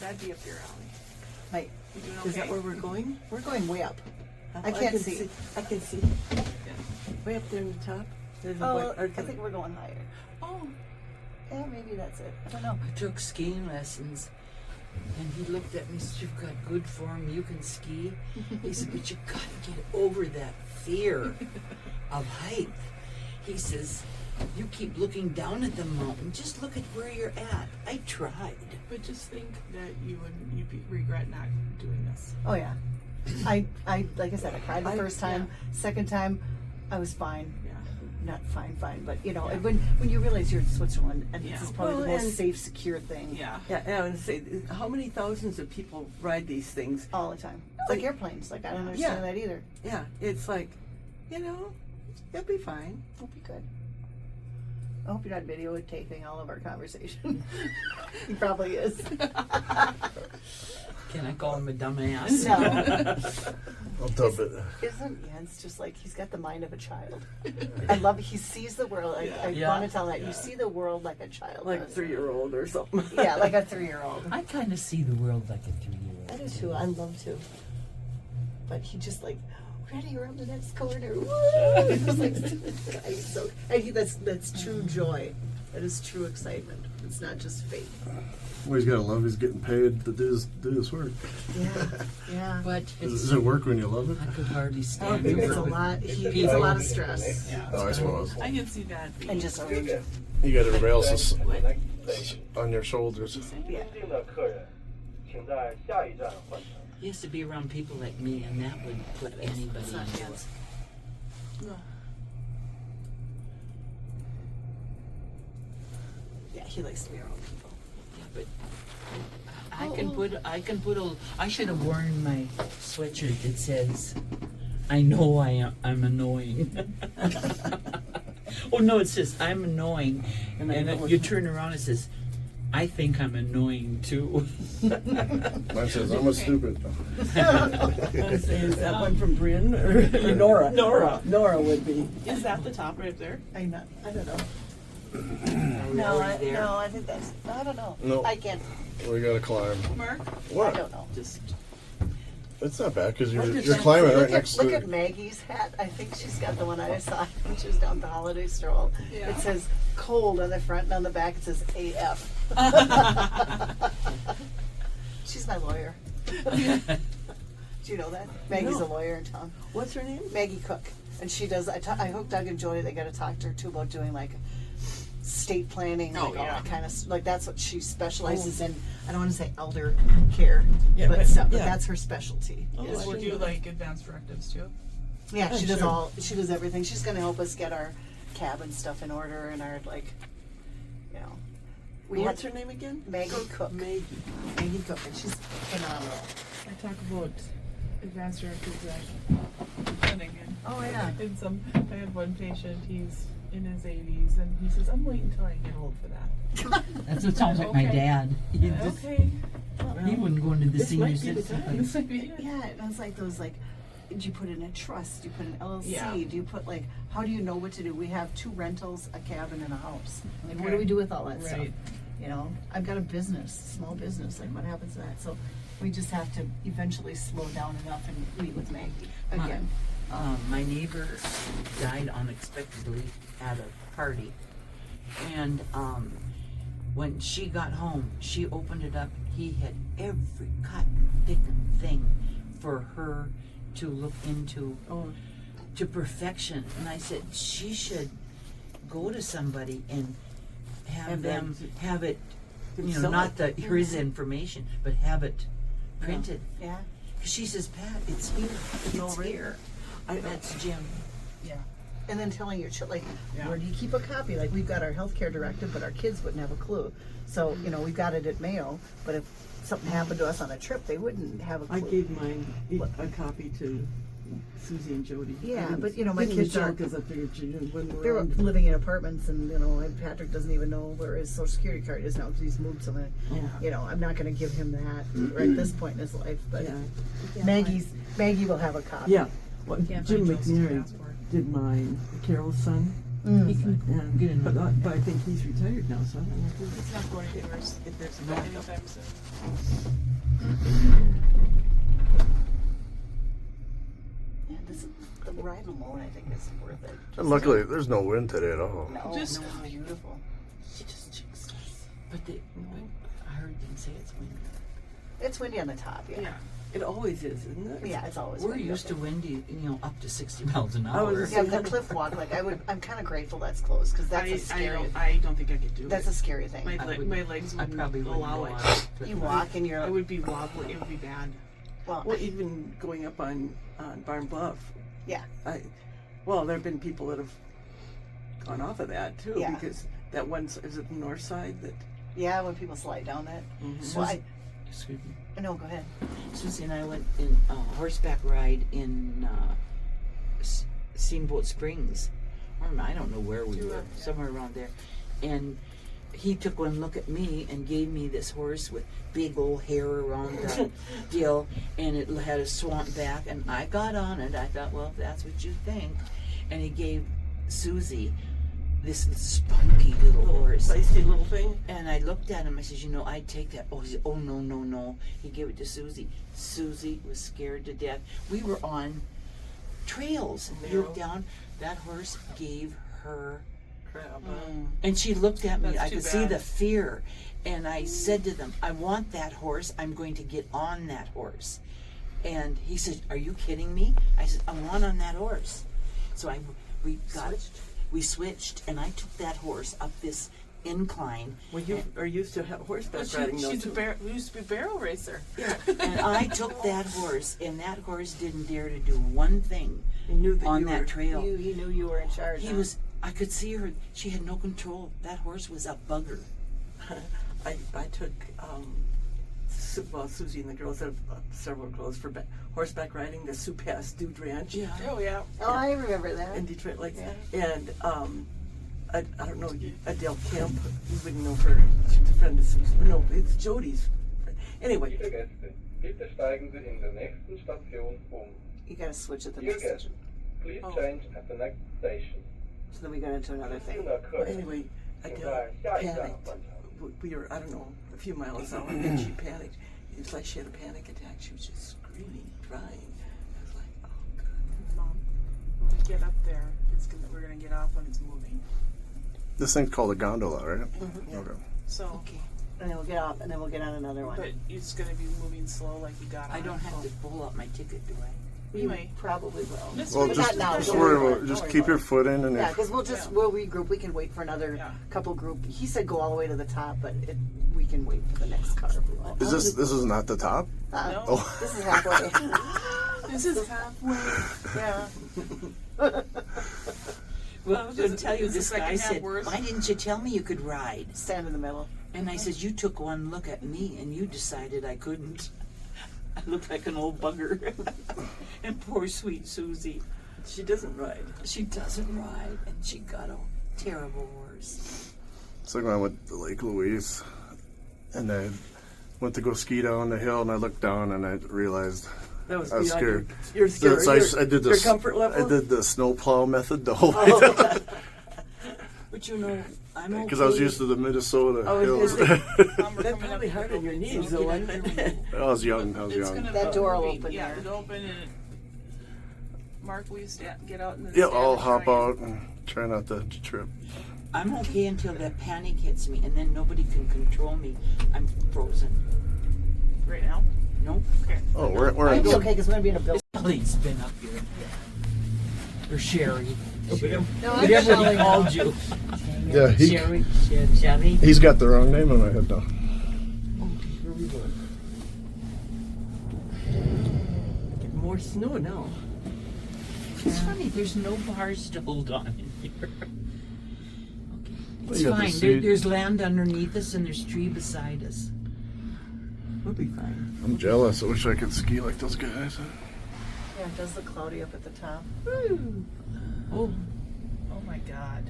that'd be up your alley. Like, You doing okay? Is that where we're going? we're going way up. I can't see. I can see. Yeah. Way up there in the top. There's a Oh, white I arch. think we're going higher. Oh, Yeah, maybe that's it. I don't know. I took skiing lessons, and he looked at me and said, "You've got good form, you can ski." He said, "But you got to get over that fear of height." He says, "You keep looking down at the mountain, just look at where you're at." I tried. but just think that you'd regret not doing this. Oh yeah. I like I said, I cried the first time. Second time, I was fine. Yeah. Not fine, but you know, Yeah. when you realize you're in Switzerland and Yeah. this is probably Well, the most and- safe, secure thing Yeah. Yeah, and I would say, how many thousands of people ride these things? all the time. It's like airplanes. Like I don't Yeah. understand that either. Yeah, it's like, you'll be fine. It'll be good. I hope you're not videotaping all of our conversation. He probably is. Can I call him a dumbass? No. I'll dub it. Isn't Jens just like he's got the mind of a child? I love it. He sees the world. I Yeah. want to tell that you see the world like a child. Like a does. 3-year-old or something. Yeah, like a 3-year-old. I kind of see the world like a 3-year-old. I do too. I love to. But he just like ready around the next corner. Woo! It's like, he's so, and that's true joy. That is true excitement. It's not just fake. Well, he's got to love he's getting paid to do this work. Yeah, yeah. But Does it work when you love it? I could hardly Oh, stand to it's a work with lot. It's a lot of stress. Oh, I suppose. I can see that. And just arrange it. You got everybody else on your shoulders. Yeah. 定的客人，请在下一站换乘。 He has to be around people like me, and that would put anybody It's not into Jens. it. No. Yeah, he likes to be around people. Yeah, but I can put a. I should have worn my sweatshirt that says, "I know I'm annoying." Oh no, it says I'm annoying, and then you turn around and it says, "I think I'm annoying too." Mine says, I'm a stupid. I say, is that one from Bryn or Nora? Nora would be. Is that the top right up there? I don't know. Are we No, already there? I think that's. I don't know. No. I can't. We got to climb. Mark? I What? don't know. Just. It's not bad because What you're does that climbing say? right next Look to at Maggie's hat. I think she's got the one I saw when she was down the holiday stroll. Yeah. It says cold on the front and on the back it says AF. She's my lawyer. Do you know that? Maggie's a No. lawyer in town. What's her name? Maggie Cook. And she does, I hooked Doug and Joy, they got to talk to her too about doing like state planning, Oh, like all yeah. that kind of, like that's what she specializes in. I don't want to say elder care, Yeah, but but- stuff, but yeah. that's her specialty. Oh, is- we do like advanced directives too. yeah, Oh, she does sure. she does everything. She's going to help us get our cabin stuff in order and our, like, you know. What's her name again? Maggie Cook. Maggie. Maggie Cook, and she's phenomenal. I talk about advanced directives at clinic. And Oh, yeah. I had one patient, he's in his 80s, and he says, "I'm waiting until I get old for that." That's what sounds like my Okay. dad. He just- Okay. He wouldn't go into the This senior might be the citizen. time. Yeah, and it's like those, like, do you put in a trust? Do you put an LLC? Yeah. Do you put, like, how do you know what to do? We have 2 rentals, a cabin, and a house. Like, what Okay. do we do with all that stuff? Right. You know, I've got a business, small business. Like, what happens to that? So we just have to eventually slow down enough and meet with Maggie again. My neighbor died unexpectedly at a party, and when she got home, she opened it up. He had every cut and thick and thing for her to look into Oh, to perfection. And I said she should go to somebody and have Have them them have it, sell not it. here's the information, but have it printed. Yeah. She says, "Pat, it's here. It's already- here." I- That's Jim. Yeah. And then telling your children, like, Yeah. where do you keep a copy? Like, we've got our healthcare directive, but our kids wouldn't have a clue. So, you know, we've got it at Mayo, but if something happened to us on a trip, they wouldn't have a clue. I gave mine a copy to Susie and Jody. Yeah, but, you know, my Didn't kids are- because I figured she didn't wouldn't They're around. living in apartments, and you know, and Patrick doesn't even know where his social security card is now because he's moved somewhere. Yeah. You know, I'm not going to give him that right at this point in his life. But Yeah. Maggie will have a copy. Yeah. Well, Can't Jim find Joseph's McNary passport. did mine, Carol's son. Mm. He can And, get but, another. but I think he's retired now, so I don't know. It's not going anywhere if there's no anytime soon. Yeah, the ride alone, I think, is worth it. And luckily, there's no wind today at all. No, Just- no, it's beautiful. She just jinxed us. But I heard them say it's windy. It's windy on the top, yeah. Yeah. It always is, isn't it? Yeah, it's always We're windy. used to windy, up to 60 miles an I was hour. just- Yeah, the cliff walk, like I'm kind of grateful that's closed because that's a scary. I don't think I could do That's it. a scary thing. My legs I wouldn't probably wouldn't allow go it. on it, but- You walk and I you're would be wobbly. It would be bad. Well, even going up on Barn Bluff, yeah. well, there have been people that have gone off of that too, Yeah. because that one's, is it the north side that? Yeah, when people slide down it. Mhm. Well, Excuse me. no, go ahead. Susie and I went in a horseback ride in Steamboat Springs. I don't know where we were, somewhere around there. And he took one look at me and gave me this horse with big old hair around the deal, and it had a swamp back. And I got on it. I thought, well, if that's what you think. And he gave Susie this spunky little horse. Feisty little thing. And I looked at him. I said, I'd take that. Oh, he said, oh, no, no, no. He gave it to Susie. Susie was scared to death. We were on trails. You look down. That horse gave her, Crap. and she looked at me. That's I too could see bad. the fear. And I said to them, I want that horse. I'm going to get on that horse. And he said, are you kidding me? I said, I want on that horse. So we switched, and I took that horse up this incline. Well, you are used to horseback But riding though, she's too. we used to be a barrel racer. And I took that horse, and that horse didn't dare to do one thing You knew that on you that were, trail. He knew you were in charge. He huh? was, I could see her, she had no control. That horse was a bugger. I took, Susie and the girls have several girls for horseback riding, the Sioux Pass Dude Ranch. Oh yeah. Oh, I remember that. In Detroit, Yeah. and I don't know, Adele Kemp, you wouldn't know her. She's a friend of Susie. No, it's Jody's friend. Anyway, Liebe Gäste, bitte steigen Sie in der nächsten Station um. You gotta switch at the Dear next guests, station. please Oh. change at the next station. So then we got into another thing. well, anyway, Adele Ja, panicked. We were, I don't know, a few miles out, and she panicked. It was like she had a panic attack. She was just screaming, crying. I was like, oh, God. Mom, when we get up there, we're gonna get off when it's moving. This thing's called a gondola, right? Yeah. Okay. So, Okay. And then we'll get off, and then we'll get on another one. but it's gonna be moving slow like you got on. I don't have to pull out my ticket, do I? You may. Probably will. This Well, But just, not now, just don't worry worry about about it, just don't keep worry your about foot in, and Yeah, if, because we'll regroup. We can wait for another Yeah. couple group. He said go all the way to the top, but we can wait for the next car if we want. is this is not the top? No. Oh, This is halfway. This is halfway. Yeah. Well, I was going to tell you, is the this second guy half said, worse? why didn't you tell me you could ride? Stand in the middle. And I said, you took one look at me and you decided I couldn't. I looked like an old bugger. And poor sweet Susie. She doesn't ride. She doesn't ride, and she got a terrible horse. it's like when I went to Lake Louise, and I went to go ski down the hill, and I looked down, and I realized That was I was beyond scared. You're scared. So I did your this. comfort level. I did the snowplow method the whole way down But you know, I'm okay. because I was used to the Minnesota I was hills. gonna Mom, we're That's coming probably up hard to on your the knees, so though, get wasn't up it? there. I was young. I was It's young. gonna That be door will moving. open Yeah, there. it'll open and Mark, will you get out and then Yeah, stand I'll and hop try out and try not to trip. I'm okay until that panic hits me, and then nobody can control me. I'm frozen. right now? Nope. Okay. Oh, we're It'll in. be okay because we're gonna be in a building. Ellie's been up here. Or Sherry. No, I'm Whatever he Shelley. called you. Yeah, Sherry. Sherry. he's got the wrong name in my head now. Oh, here we go. Get more snow now. It's funny, there's no bars to hold on in here. Okay. Well, It's you got the fine. seat. There's land underneath us and there's tree beside us. We'll be fine. I'm jealous. I wish I could ski like those guys. Yeah, it does look cloudy up at the top. Oh, Oh my God.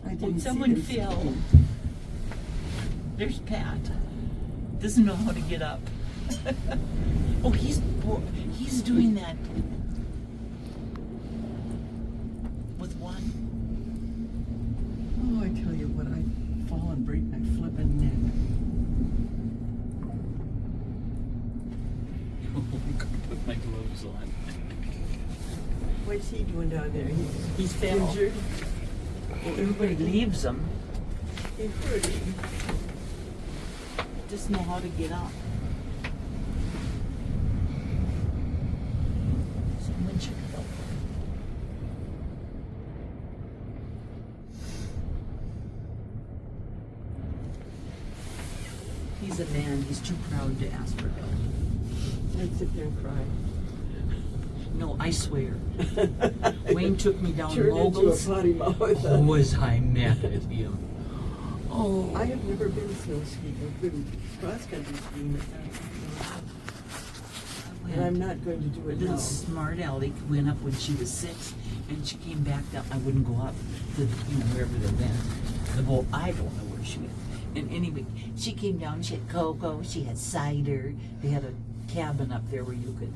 I didn't see someone them fell. skiing. There's Pat. Doesn't know how to get up. Oh, he's doing that with one. Oh, I tell you what, I'd fall and break my flippin' neck. gloves on. What's he doing down there? He's fell. Injured? Everybody leaves him. He's hurting. Just know how to get up. Someone should help him. He's a man. He's too proud to ask for help. I'd sit there and cry. No, I swear. Wayne took me down Turned into a moguls. potty mouth. Oh, was I mad at him? Oh, I have never been snow skiing. I've been cross country skiing. And I'm not going to do it Little now. smart aleck went up when she was 6, and she came back down. I wouldn't go up to wherever they went. The boat, I don't know where she went. And anyway, she came down. She had cocoa. She had cider. They had a cabin up there where you could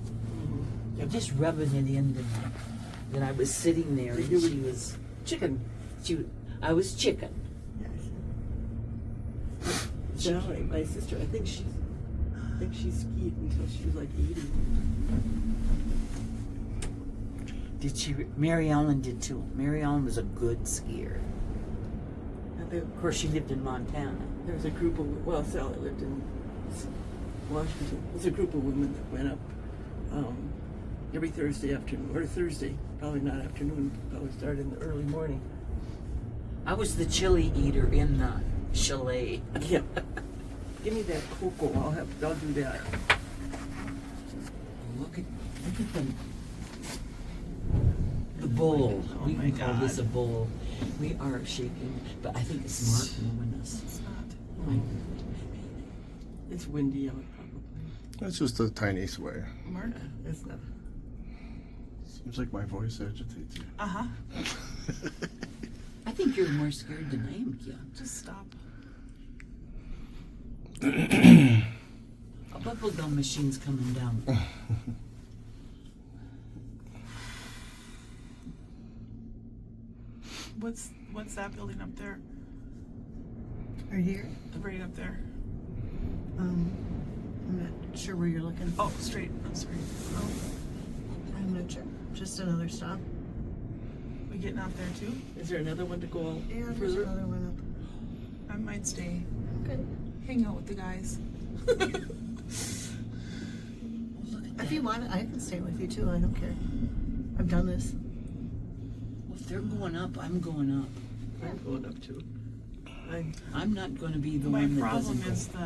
just rubbing it in. Then I was sitting there, and she was Chicken. I was chicken. Sally, my sister, I think she skied until she was like 80. Did she? Mary Ellen did too. Mary Ellen was a good skier. And there, Of course, she lived in Montana. there was a group of, well, Sally lived in Washington. There's a group of women that went up every Thursday afternoon, or Thursday, probably not afternoon, probably started in the early morning. I was the chili eater in the chalet. Yeah. Give me that cocoa. I'll do that. Look at the bowl. Oh We my can call this a God. bowl. We are shaking, but I think it's Mark moving us. It's not. It's windy out, probably. That's just a tiny sway. Mark? It's not. Seems like my voice agitates you. Uh-huh. I think you're more scared than I am, Kia. Just stop. A bubblegum machine's coming down. What's that building up there? Right here. Right up there. I'm not sure where you're looking. Oh, straight. I'm sorry. Oh, I'm not sure. Just another stop. we getting out there too? Is there another one to go Yeah, there's further? another one I might stay. up. Okay. Hang out with the guys. If you want, I can stay with you too. I don't care. I've done this. Well, if they're going up, I'm going up. I'm going up too. I'm not going to be the My one that problem doesn't is go.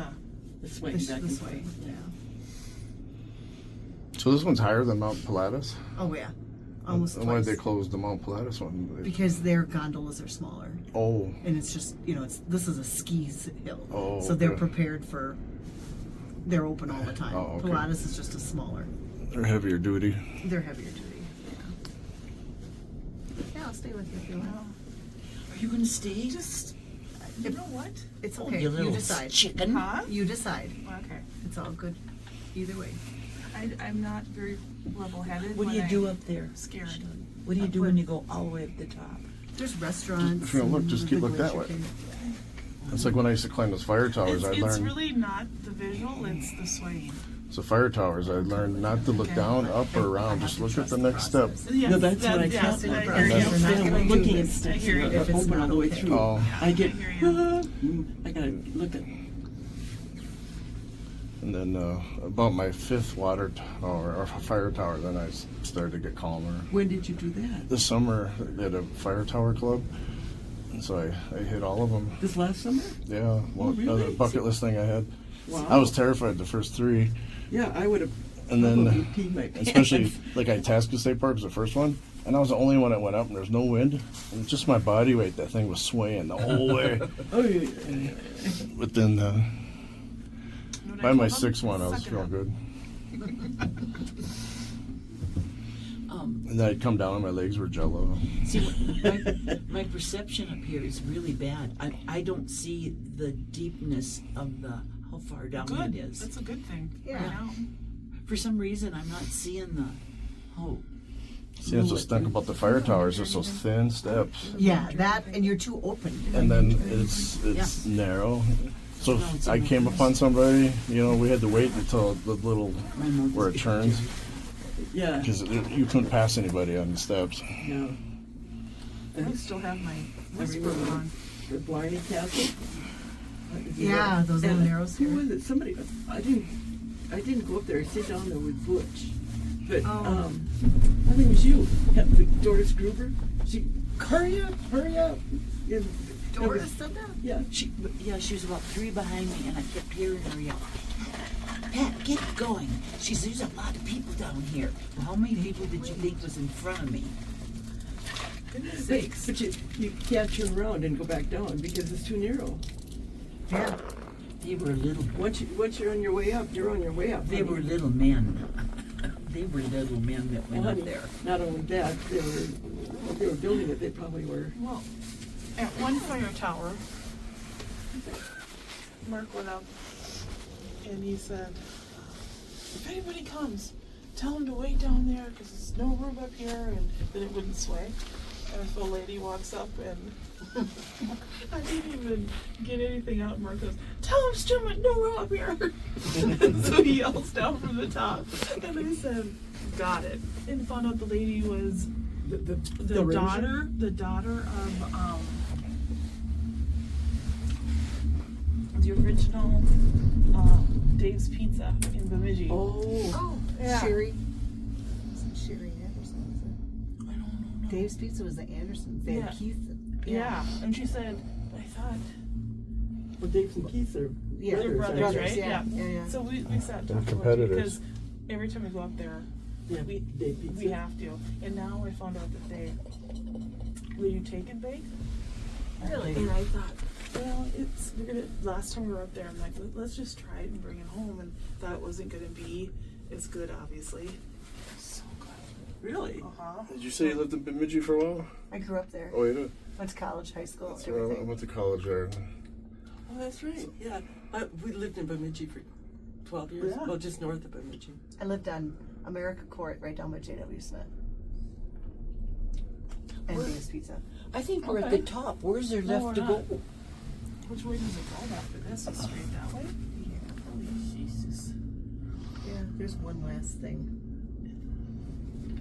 This way, This, back this and way. forth. Yeah. So this one's higher than Mount Pilatus? Oh yeah. Almost And why did twice. they close the Mount Pilatus one? Because their gondolas are smaller, Oh, and it's just this is a ski hill. Oh, So they're okay. prepared for. They're open all the time. Oh, okay. Pilatus is just a smaller. they're heavier duty. They're heavier duty. Yeah, I'll stay with you if you want. Are you going to stay? Just, you know what? It's Oh, okay. you You little decide. chicken. Huh? You decide. Okay. It's all good. Either way. I'm not very level-headed. What do when you do I'm up there? Scared. What do you do when you go all the way up the top? There's restaurants. If you don't look, and just the keep big look that glacier way. canyon. It's like when I used to climb those fire towers, I It's learned. really not the visual, it's the swaying. So fire towers, I learned not to look down, up, or around. Just look at the next step. Yes, No, that's what I yes, can't. I I hear guess you. we're not I'm gonna do looking at this. steps I hear you. that If it's open all not the way okay. through. Oh. I get. I hear you. I gotta look at. And then about my fifth water tower or fire tower, then I started to get calmer. When did you do that? This summer, they had a fire tower club, and so I hit all of them. This last summer? Yeah, well, really? another bucket list thing I had. Wow. I was terrified the first three, Yeah, I would have. and then peed my pants. especially like Itasca State Park was the first one, and I was the only one that went up, and there's no wind, and just my body weight, that thing was swaying the whole way. Oh yeah. But then Know what I by my told them? sixth one, I was Suck it feeling up. good. And then I'd come down, and my legs were jello. See, my perception up here is really bad. I don't see the deepness of how far down Good. it is. That's a good thing. Yeah. Right now. For some reason, I'm not seeing the. See, that's what's think about the fire towers, just those thin steps. Yeah, that and you're too open. And then it's narrow. So if I came upon somebody, we had to wait until the little My mouth where is it turns, Yeah. Because you couldn't pass anybody on the steps. No. I still have my whisper on. The Blarney Castle. Yeah, those little And narrows Who here. was it? Somebody. I didn't go up there. I stayed down there with Butch. But Oh. I think it was you, Doris Gruber. She hurry up. And, Doris said that? Yeah. She was about 3 behind me, and I kept hearing her yell, Pat, get going. She said, there's a lot of people down here. Well, how many people did you think was in front of me? Goodness But, sakes. but you can't turn around and go back down because it's too narrow. Yeah. They were little. Once you're on your way up, you're on your way up. They were little men. They were little men that went up there. Not only that, they were building it. They probably were. Well, at one fire tower, Mark went up and he said, if anybody comes, tell them to wait down there because there's no room up here, and then it wouldn't sway. And if a lady walks up and I didn't even get anything out, Mark goes, tell them still no room up here. So he yells down from the top. And I said, got it. And found out the lady was The daughter of the original Dave's Pizza in Bemidji. Oh. Yeah. Sherry. Isn't Sherry Anderson? I don't know. Dave's Pizza was the Anderson. Van Yeah. Keith. Yeah, and she said, I thought Well, Dave and Keith are Yeah, they're brothers, brothers, right? yeah. So we sat They're talking about it competitors. because every time we go up there, Yeah, Dave Pizza. we have to. And now I found out that they will you take and bake? Really? And I thought, well, last time we were up there, I'm like, let's just try it and bring it home, and thought it wasn't gonna be as good, obviously. So good. Really? Uh-huh. Did you say you lived in Bemidji for a while? I grew up there. Oh, you did? Went to college, high school, I everything. went to college there. Oh, that's right. Yeah. We lived in Bemidji for 12 years. Yeah. Well, just north of Bemidji. I lived on America Court, right down by J.W. Smith. And Dave's Pizza. I think we're at Okay. the top. Where's there No, left to we're go? not. Which way does it go after this? Is straight that way? Holy Jesus. Yeah, there's one last thing.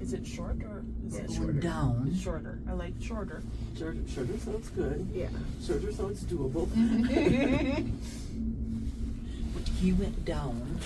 Is it short or is it Yeah, shorter? Going down. It's shorter. I like shorter. Shorter sounds good. Yeah. Shorter sounds doable. He went down.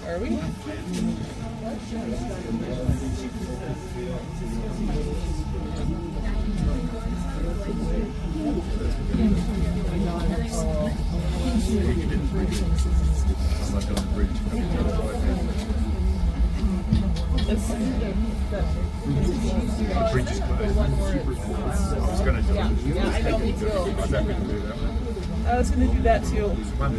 Are we? I was gonna do that too. I'm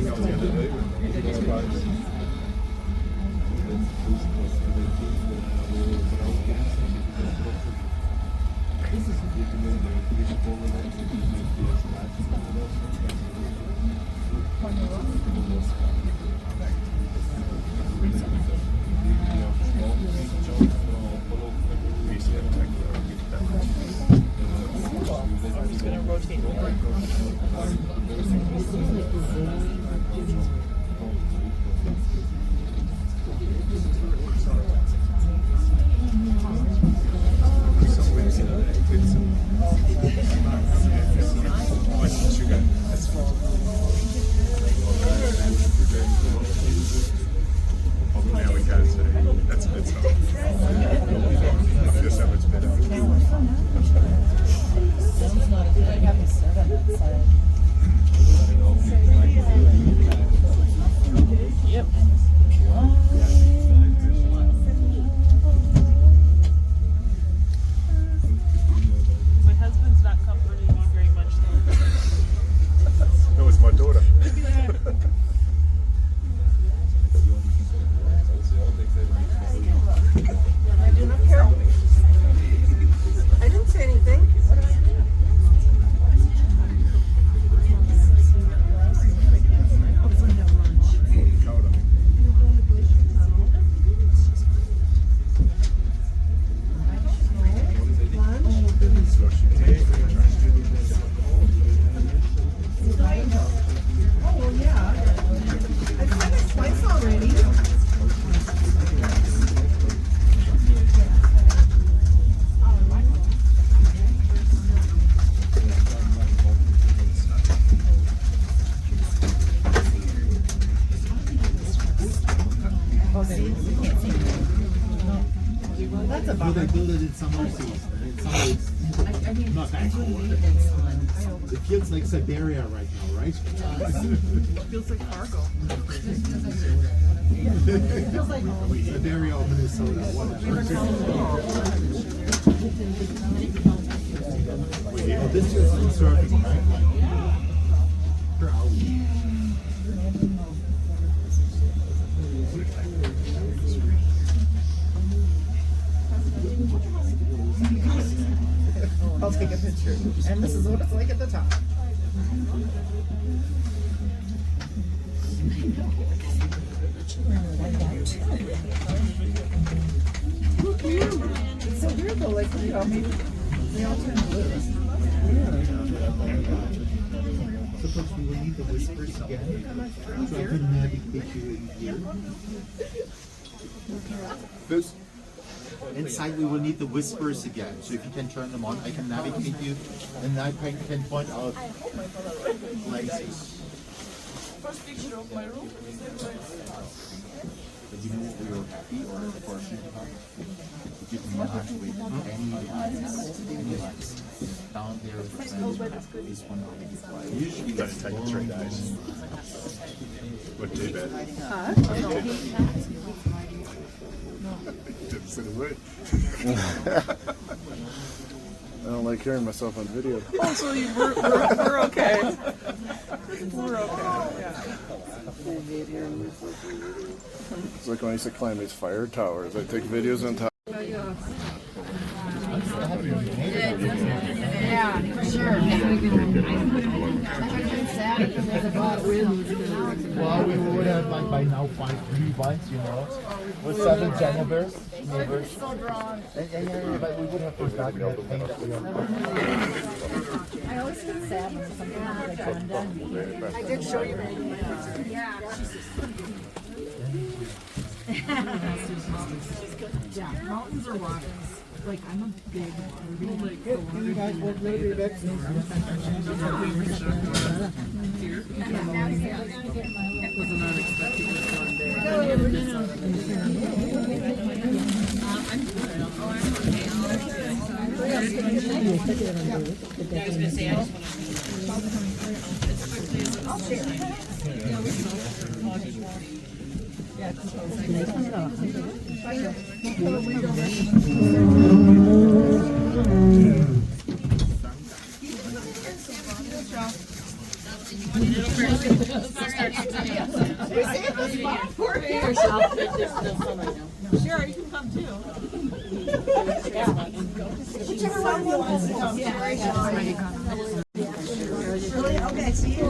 just gonna rotate over. Well, they build it in summer season. In summer, not that cold. It feels like Siberia right now, right? Feels like Fargo. Siberia or Minnesota. Oh, this is surfing, right? For hours. I'll take a picture. And this is what it's like at the top. It's so weird though, like, you know, maybe they all turn blue. Suppose we will need the whispers again. So I can navigate you in here. This. Inside we will need the whispers again. So if you can turn them on, I can navigate you and I can point out places. First picture of my room. But you know what we were happy or for you didn't have to wait any lights. Down there is one of the usually That's Titlis right, guys. What day bed? Didn't sit away. I don't like hearing myself on video. Oh, so we're okay. We're okay. Yeah. It's like when I used to climb these fire towers. I take videos on top. Yeah, for sure. Well, we would have like by now 5 blue ones, you know, with 7 neighbors. But we would have forgotten that thing that we have. I always get sad when something like undone. I did show you. Yeah, mountains or rocks. Like, I'm a big you guys want to be back Wasn't unexpected this one day. Sure, you can come too. Okay, see you.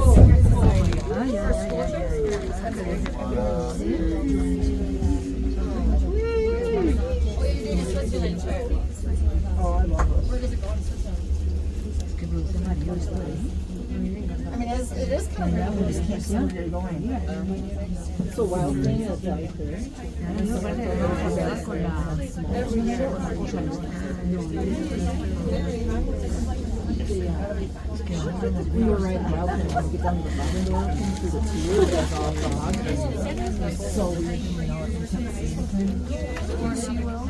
I mean, it is kind of rare. We just can't see where you're going. It's a wild thing out there. We were riding wild thing when we get down to the Gondola through the tour. It was all fog. So we can't see anything. Of course you will.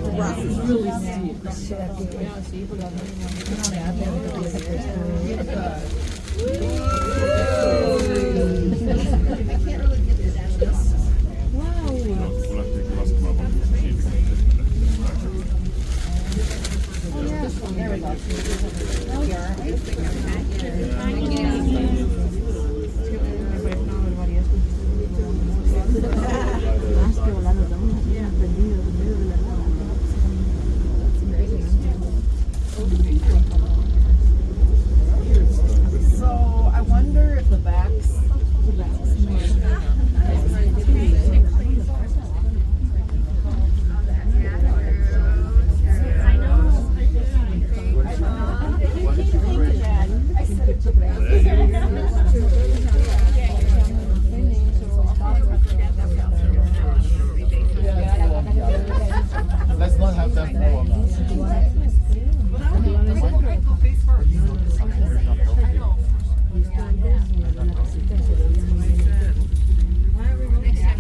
The rock is really steep. There we go. Now we are. So I wonder if the backs. Let's not have that more. Next time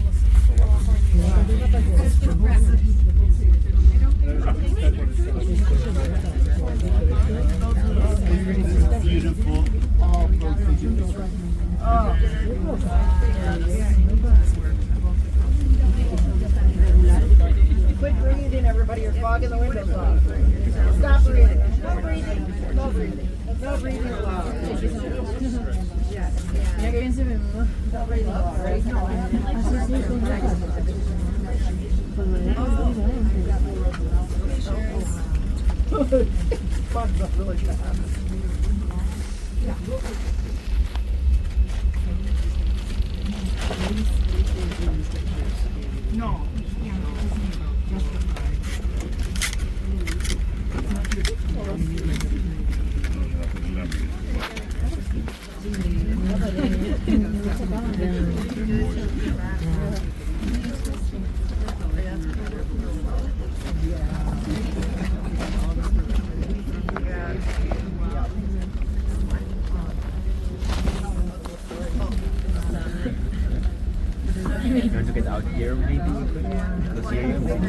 You want to get out here maybe? Because here you can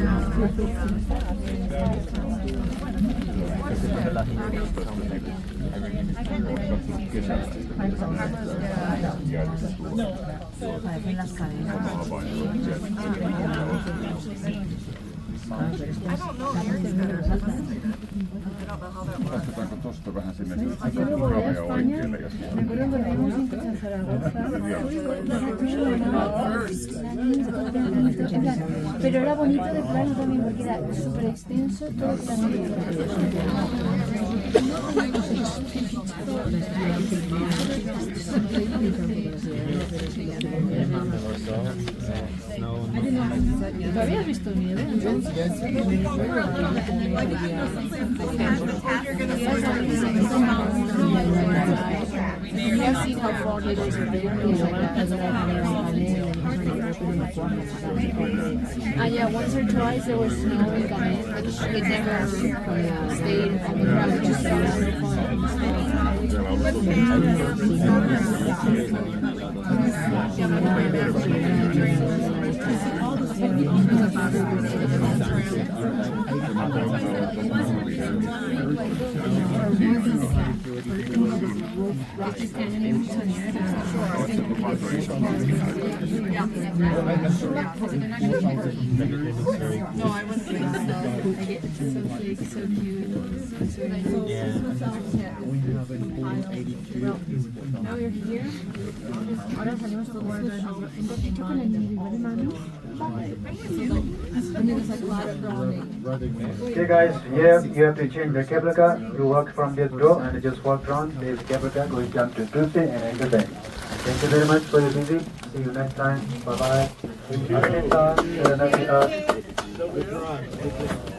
Parecen las cadenas. Lasketaanko tosta vähän sinne? Yo voy a España, me acuerdo que vivimos en Zaragoza. Pero era bonito de plano también porque era súper extenso todo el planeta. ¿Tú habías visto nieve? You have seen how fog it is with yeah, once or twice there was snow in Canet, but it never stayed on the ground. It just felt No, I wouldn't think so. So big, so cute. Now we're here. Ahora salimos por Okay guys, here you have to change the cable car. You walk from this door and just walk around. There's a cable car going down to Tuesday and enter there. Thank you very much for your visit. See you next time. Bye bye.